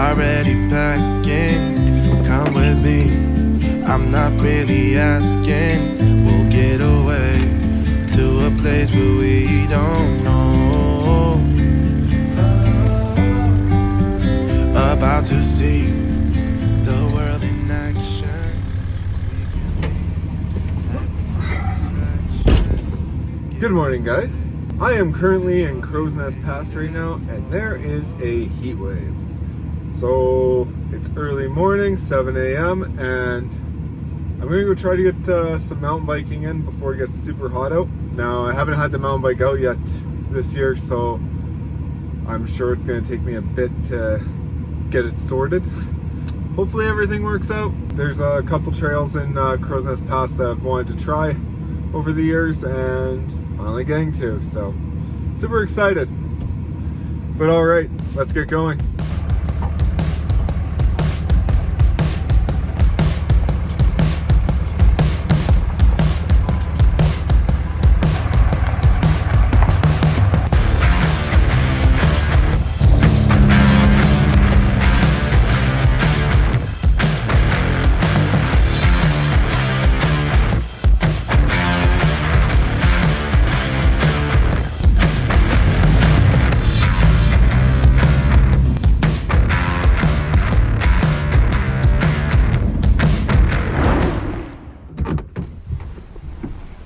already packing. Come with me, I'm not really asking. We'll get away to a place where we don't know. About to see the world in action. Good morning, guys. I am currently in Crowsnest Pass right now, and there is a heat wave. So it's early morning, 7 a.m., and I'm gonna go try to get some mountain biking in before it gets super hot out. Now, I haven't had the mountain bike out yet this year, so I'm sure it's gonna take me a bit to get it sorted. Hopefully everything works out. There's a couple trails in Crowsnest Pass that I've wanted to try over the years, and finally getting to, so super excited. But all right, let's get going.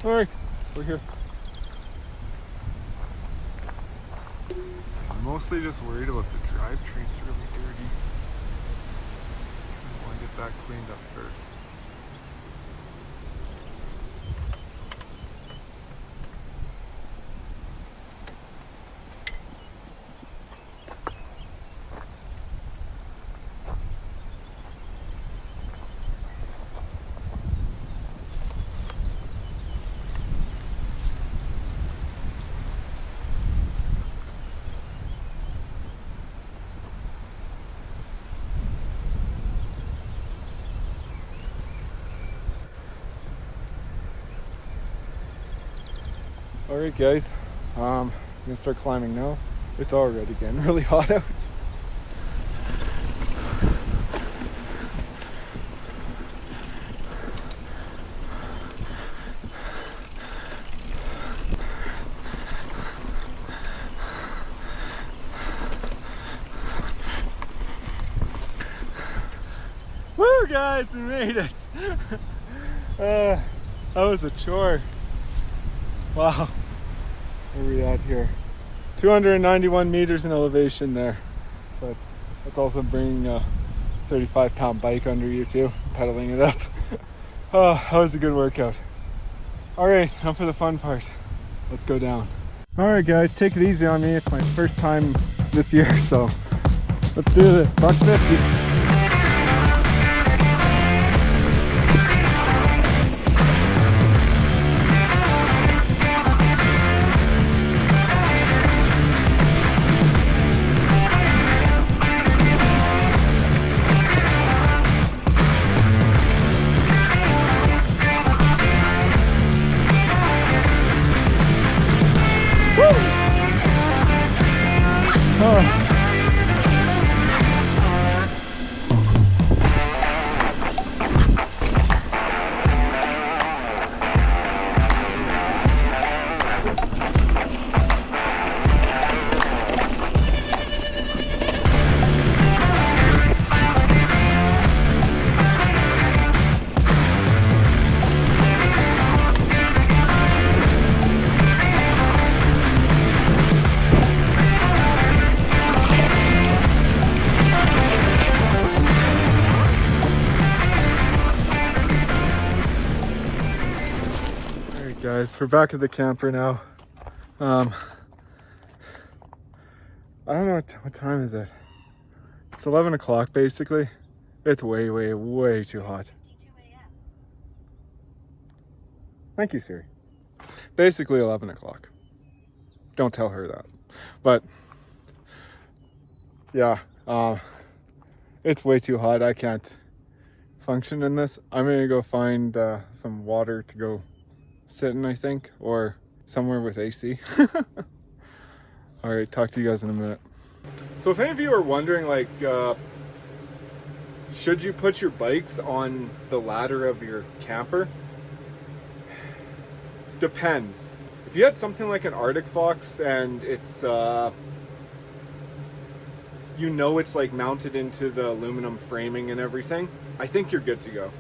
Alright, we're here. I'm mostly just worried about the drivetrain's really dirty. I want to get that cleaned up first. Alright guys, I'm gonna start climbing now. It's already getting really hot out. Woo guys, we made it! That was a chore. Wow. Where are we at here? 291 meters in elevation there, but that's also bringing a 35-pound bike under you too, pedaling it up. Oh, that was a good workout. All right, now for the fun part. Let's go down. All right, guys, take it easy on me. It's my first time this year, so let's do this. Buck 50. Guys, we're back at the camper now. I don't know what time is it. It's 11 o'clock basically. It's way too hot. Thank you, Siri. Basically 11 o'clock. Don't tell her that. But yeah, it's way too hot. I can't function in this. I'm gonna go find some water to go sit in, I think, or somewhere with AC. All right, talk to you guys in a minute. So if any of you are wondering, like, Should you put your bikes on the ladder of your camper? Depends. If you had something like an Arctic Fox and it's you know it's like mounted into the aluminum framing and everything, I think you're good to go.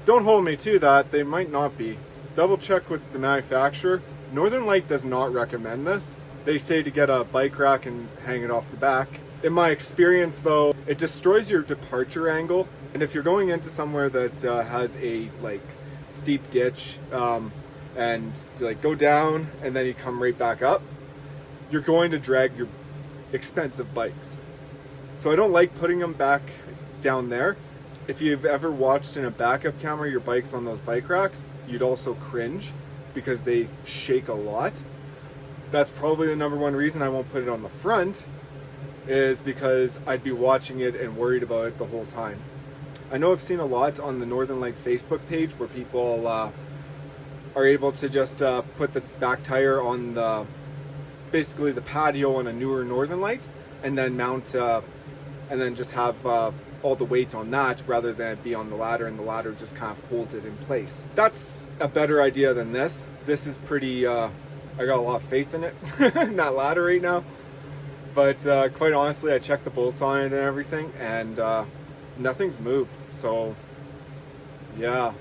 Don't hold me to that, they might not be. Double check with the manufacturer. Northern Light does not recommend this. They say to get a bike rack and hang it off the back. In my experience though, it destroys your departure angle, and if you're going into somewhere that has a like steep ditch and you like go down and then you come right back up, you're going to drag your expensive bikes. So I don't like putting them back down there. If you've ever watched in a backup camera your bikes on those bike racks, you'd also cringe because they shake a lot. That's probably the number one reason I won't put it on the front, is because I'd be watching it and worried about it the whole time. I know I've seen a lot on the Northern Light Facebook page where people are able to just put the back tire on the basically the patio on a newer Northern Light and then mount and then just have all the weight on that rather than it be on the ladder and the ladder just kind of holds it in place. That's a better idea than this. This is pretty, I got a lot of faith in it, in that ladder right now. But quite honestly, I checked the bolts on it and everything and nothing's moved. So yeah,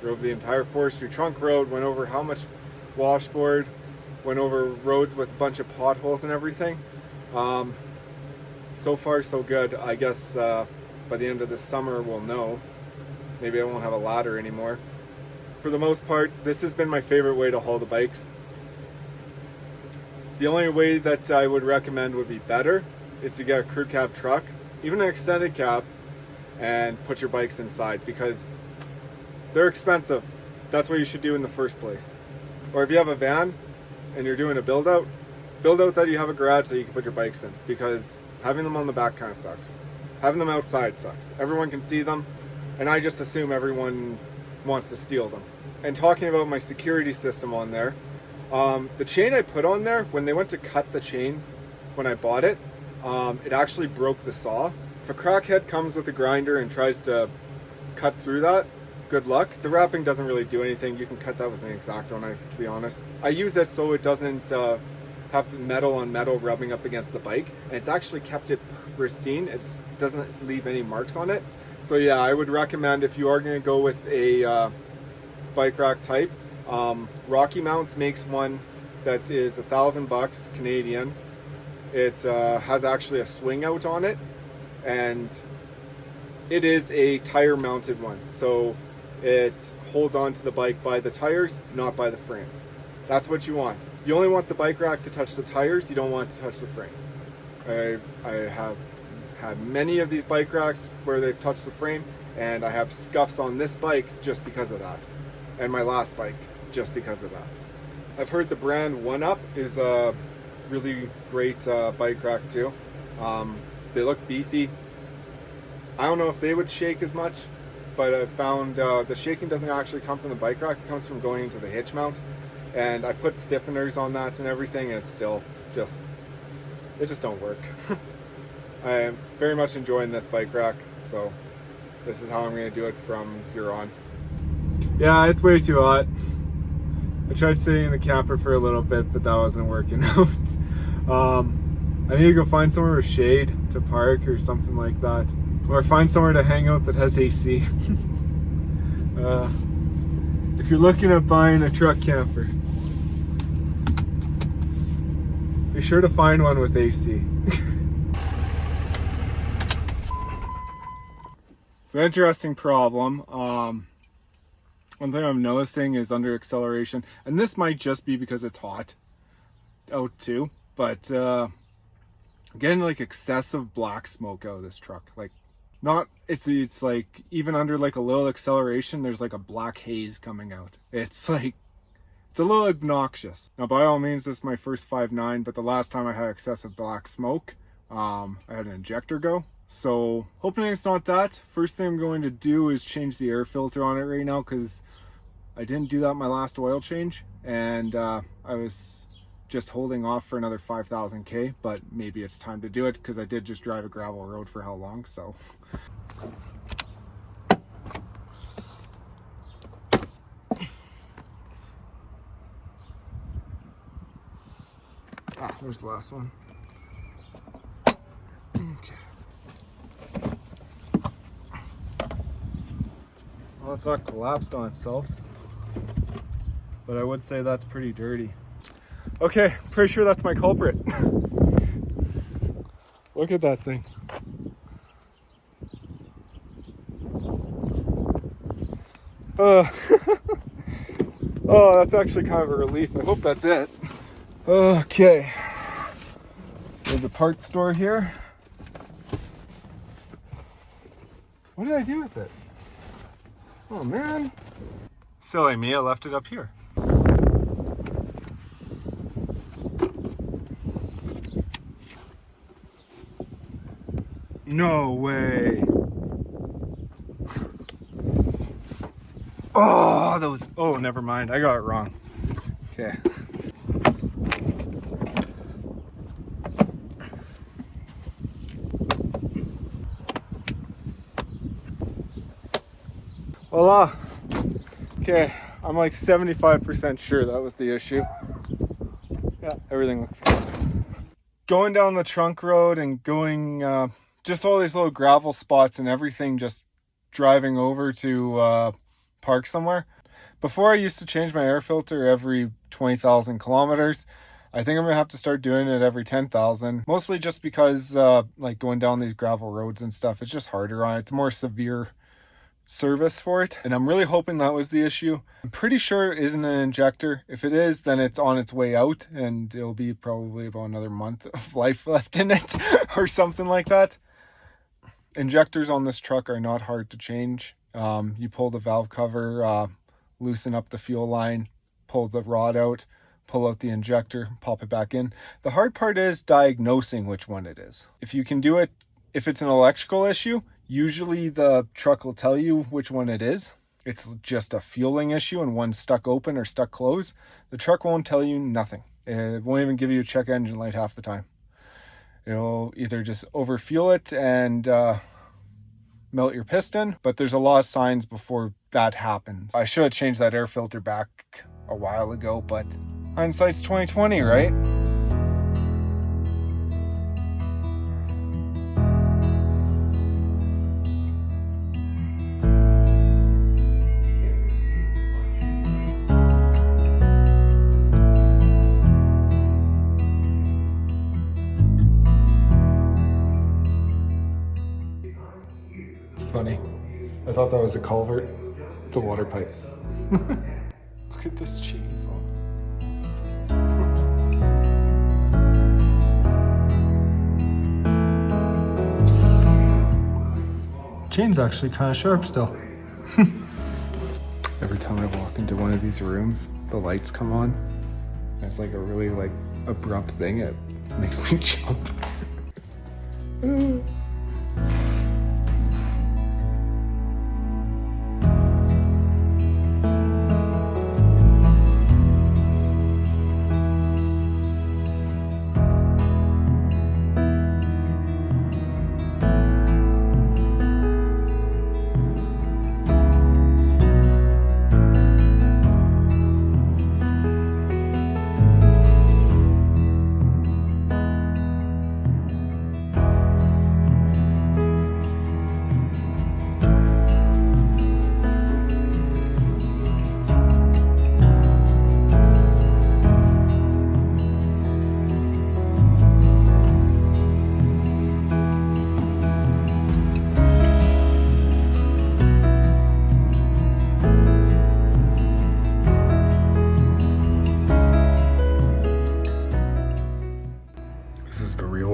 drove the entire forestry trunk road, went over how much washboard, went over roads with a bunch of potholes and everything. So far so good. I guess by the end of the summer we'll know. Maybe I won't have a ladder anymore. For the most part, this has been my favorite way to haul the bikes. The only way that I would recommend would be better is to get a crew cab truck, even an extended cab, and put your bikes inside because they're expensive. That's what you should do in the first place. Or if you have a van and you're doing a build out that you have a garage that you can put your bikes in, because having them on the back kind of sucks. Having them outside sucks. Everyone can see them, and I just assume everyone wants to steal them. And talking about my security system on there, the chain I put on there, when they went to cut the chain when I bought it, it actually broke the saw. If a crackhead comes with a grinder and tries to cut through that, good luck. The wrapping doesn't really do anything. You can cut that with an X-Acto knife, to be honest. I use it so it doesn't have metal on metal rubbing up against the bike, and it's actually kept it pristine. It doesn't leave any marks on it. So yeah, I would recommend if you are going to go with a bike rack type, Rocky Mounts makes one that is $1,000 Canadian. It has actually a swing out on it, and it is a tire mounted one, so it holds onto the bike by the tires, not by the frame. That's what you want. You only want the bike rack to touch the tires, you don't want it to touch the frame. I have had many of these bike racks where they've touched the frame, and I have scuffs on this bike just because of that, and my last bike just because of that. I've heard the brand One Up is a really great bike rack too. They look beefy. I don't know if they would shake as much, but I found the shaking doesn't actually come from the bike rack, it comes from going into the hitch mount. And I put stiffeners on that and everything, and it's still just, it just don't work. I am very much enjoying this bike rack, so this is how I'm going to do it from here on. Yeah, it's way too hot. I tried sitting in the camper for a little bit, but that wasn't working out. I need to go find somewhere with shade to park or something like that. Or find somewhere to hang out that has AC. If you're looking at buying a truck camper, be sure to find one with AC. So interesting problem. One thing I'm noticing is under acceleration, and this might just be because it's hot out too, but I'm getting like excessive black smoke out of this truck. Like, not, it's like even under like a little acceleration, there's like a black haze coming out. It's like, it's a little obnoxious. Now, by all means, this is my first 5.9, but the last time I had excessive black smoke, I had an injector go. So hoping it's not that. First thing I'm going to do is change the air filter on it right now, because I didn't do that in my last oil change, and I was just holding off for another 5,000K, but maybe it's time to do it because I did just drive a gravel road for how long, so. Ah, there's the last one. Okay. Well, it's not collapsed on itself, but I would say that's pretty dirty. Okay, pretty sure that's my culprit. Look at that thing. Oh, that's actually kind of a relief. I hope that's it. Okay. There's the parts store here. What did I do with it? Oh man. Silly me, I left it up here. No way. Oh, those. Oh, never mind. I got it wrong. Okay. Voila. Okay, I'm like 75% sure that was the issue. Yeah, everything looks good. Going down the trunk road and going just all these little gravel spots and everything, just driving over to park somewhere. Before I used to change my air filter every 20,000 kilometers. I think I'm gonna have to start doing it every 10,000. Mostly just because like going down these gravel roads and stuff, it's just harder on it. It's more severe service for it, and I'm really hoping that was the issue. I'm pretty sure it isn't an injector. If it is, then it's on its way out and it'll be probably about another month of life left in it or something like that. Injectors on this truck are not hard to change. You pull the valve cover, loosen up the fuel line, pull the rod out, pull out the injector, pop it back in. The hard part is diagnosing which one it is. If you can do it, if it's an electrical issue, usually the truck will tell you which one it is. It's just a fueling issue and one's stuck open or stuck closed. The truck won't tell you nothing. It won't even give you a check engine light half the time. It'll either just overfuel it and melt your piston, but there's a lot of signs before that happens. I should have changed that air filter back a while ago, but hindsight's 2020, right? Funny. I thought that was a culvert. It's a water pipe. Look at this chainsaw. Chain's actually kind of sharp still. Every time I walk into one of these rooms, the lights come on. It's like a really like abrupt thing. It makes me jump.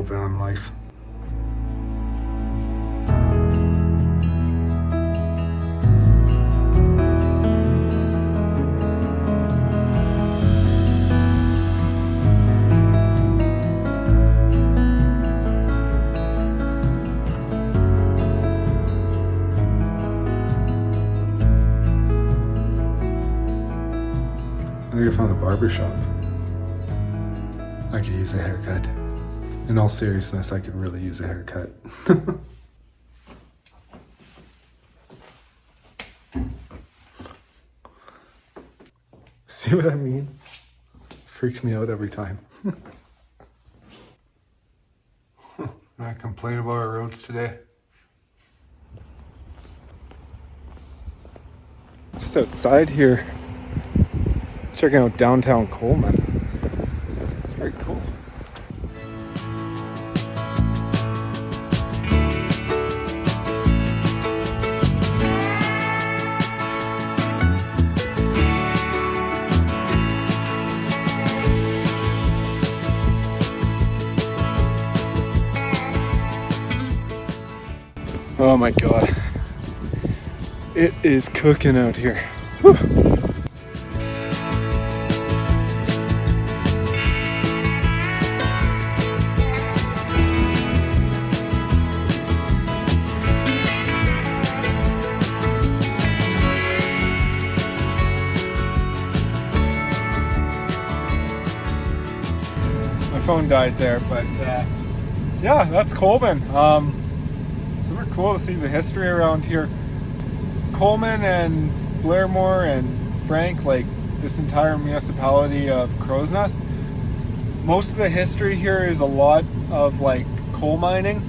Van life. I think I found a barber shop. I could use a haircut. In all seriousness, I could really use a haircut. See what I mean? Freaks me out every time. I complain about our roads today. Just outside here, checking out downtown Coleman. It's very cool. Oh my god. It is cooking out here. Whew. My phone died there, but yeah, that's Coleman. Super cool to see the history around here. Coleman and Blairmore and Frank, like this entire municipality of Crowsnest, most of the history here is a lot of like coal mining,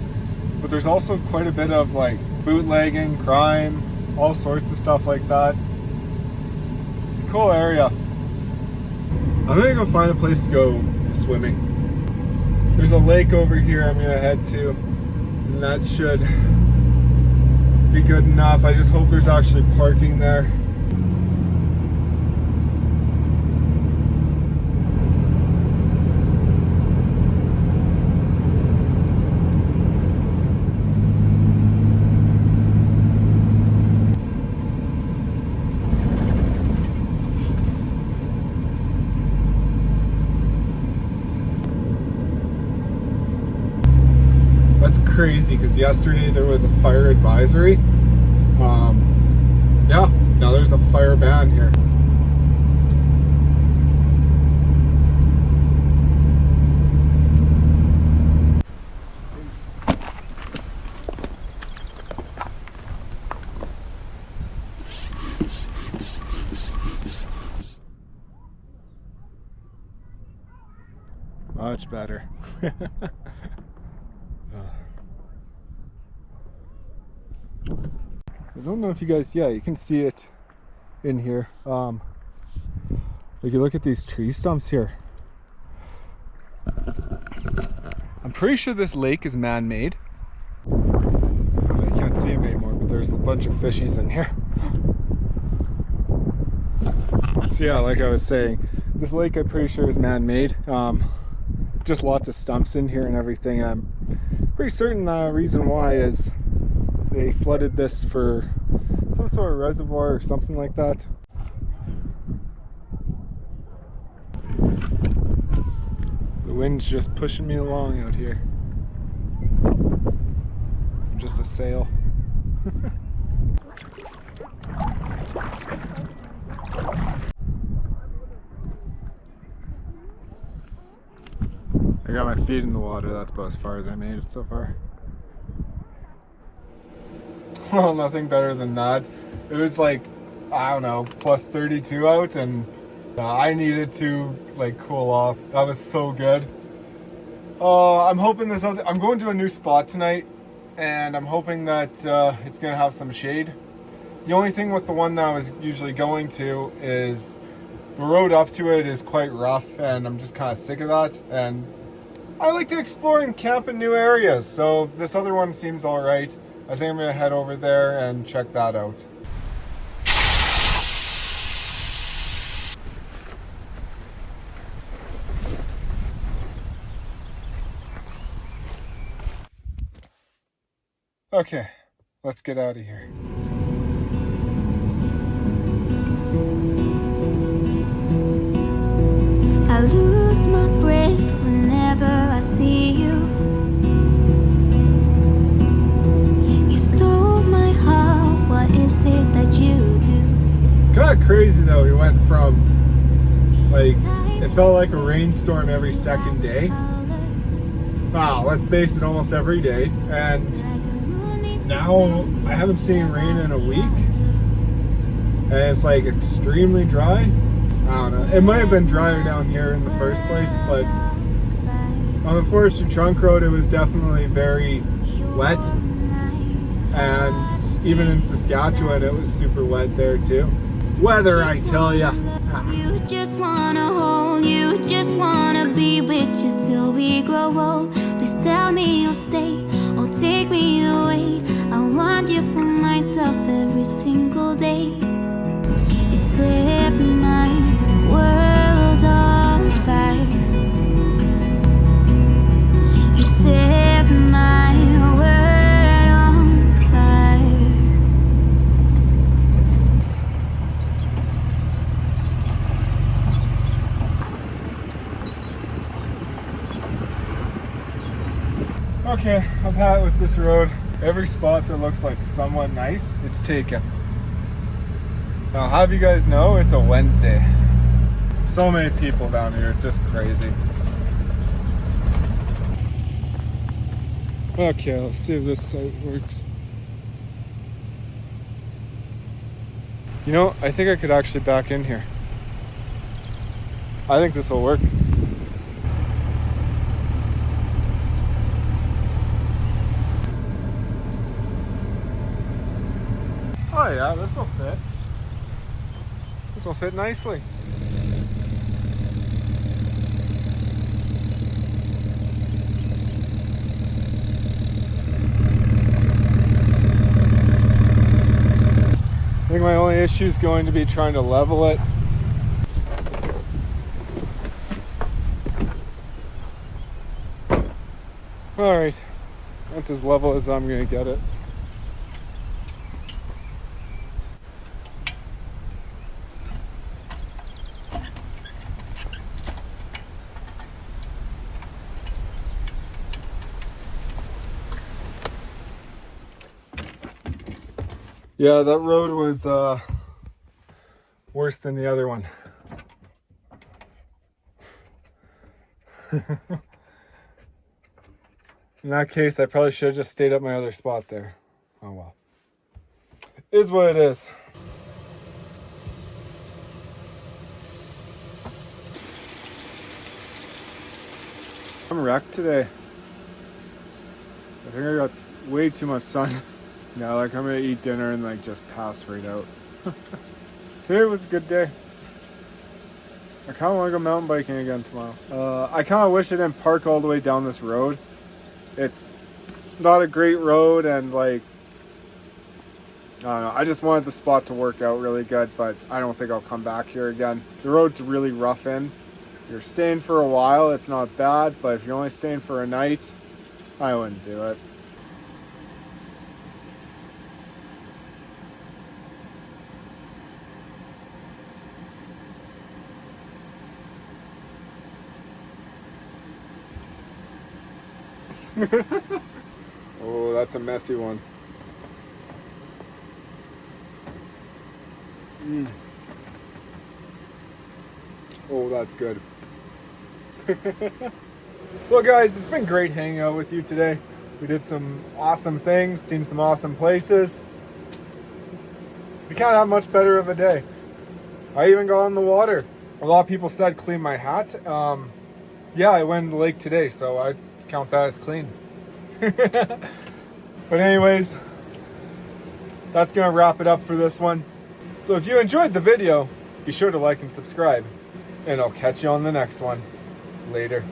but there's also quite a bit of like bootlegging, crime, all sorts of stuff like that. It's a cool area. I'm gonna go find a place to go swimming. There's a lake over here I'm gonna head to, and that should be good enough. I just hope there's actually parking there. That's crazy because yesterday there was a fire advisory. Yeah, now there's a fire ban here. Much better. I don't know if you guys, yeah, you can see it in here. Like you look at these tree stumps here. I'm pretty sure this lake is man-made. I can't see them anymore, but there's a bunch of fishies in here. So yeah, like I was saying, this lake I'm pretty sure is man-made. Just lots of stumps in here and everything. And I'm pretty certain the reason why is they flooded this for some sort of reservoir or something like that. The wind's just pushing me along out here. I'm just a sail. I got my feet in the water. That's about as far as I made it so far. Well, nothing better than that. It was like, I don't know, plus 32 out, and I needed to like cool off. That was so good. I'm hoping I'm going to a new spot tonight, and I'm hoping that it's gonna have some shade. The only thing with the one that I was usually going to is the road up to it is quite rough, and I'm just kind of sick of that. And I like to explore and camp in new areas, so this other one seems all right. I think I'm gonna head over there and check that out. Okay, let's get out of here. I lose my breath whenever I see you. You stole my heart, what is it that you do? It's kind of crazy though, we went from like it felt like a rainstorm every second day. Wow, let's face it, almost every day. And now I haven't seen rain in a week. And it's like extremely dry. I don't know. It might have been drier down here in the first place, but on the Forestry Trunk Road, it was definitely very wet. And even in Saskatchewan, it was super wet there too. Weather, I tell ya. You just wanna hold, you just wanna be with you till we grow old. Please tell me you'll stay or take me away. I want you for myself every single day. You set my world on fire. You set my world on fire. Okay, I've had it with this road. Every spot that looks like somewhat nice, it's taken. Now, I'll have you guys know, it's a Wednesday. So many people down here, it's just crazy. Okay, let's see if this site works. You know, I think I could actually back in here. I think this will work. Oh yeah, this will fit. This will fit nicely. I think my only issue is going to be trying to level it. All right, that's as level as I'm going to get it. Yeah, that road was worse than the other one. In that case, I probably should have just stayed at my other spot there. Oh well. Is what it is. I'm wrecked today. I think I got way too much sun. Yeah, like I'm gonna eat dinner and like just pass right out. Today was a good day. I kind of want to go mountain biking again tomorrow. I kind of wish I didn't park all the way down this road. It's not a great road and like, I don't know, I just wanted the spot to work out really good, but I don't think I'll come back here again. The road's really rough in. If you're staying for a while, it's not bad, but if you're only staying for a night, I wouldn't do it. Oh, that's a messy one. Oh, that's good. Well, guys, it's been great hanging out with you today. We did some awesome things, seen some awesome places. We can't have much better of a day. I even got in the water. A lot of people said clean my hat. Yeah, I went in the lake today, so I count that as clean. But anyways, that's gonna wrap it up for this one. So if you enjoyed the video, be sure to like and subscribe, and I'll catch you on the next one. Later.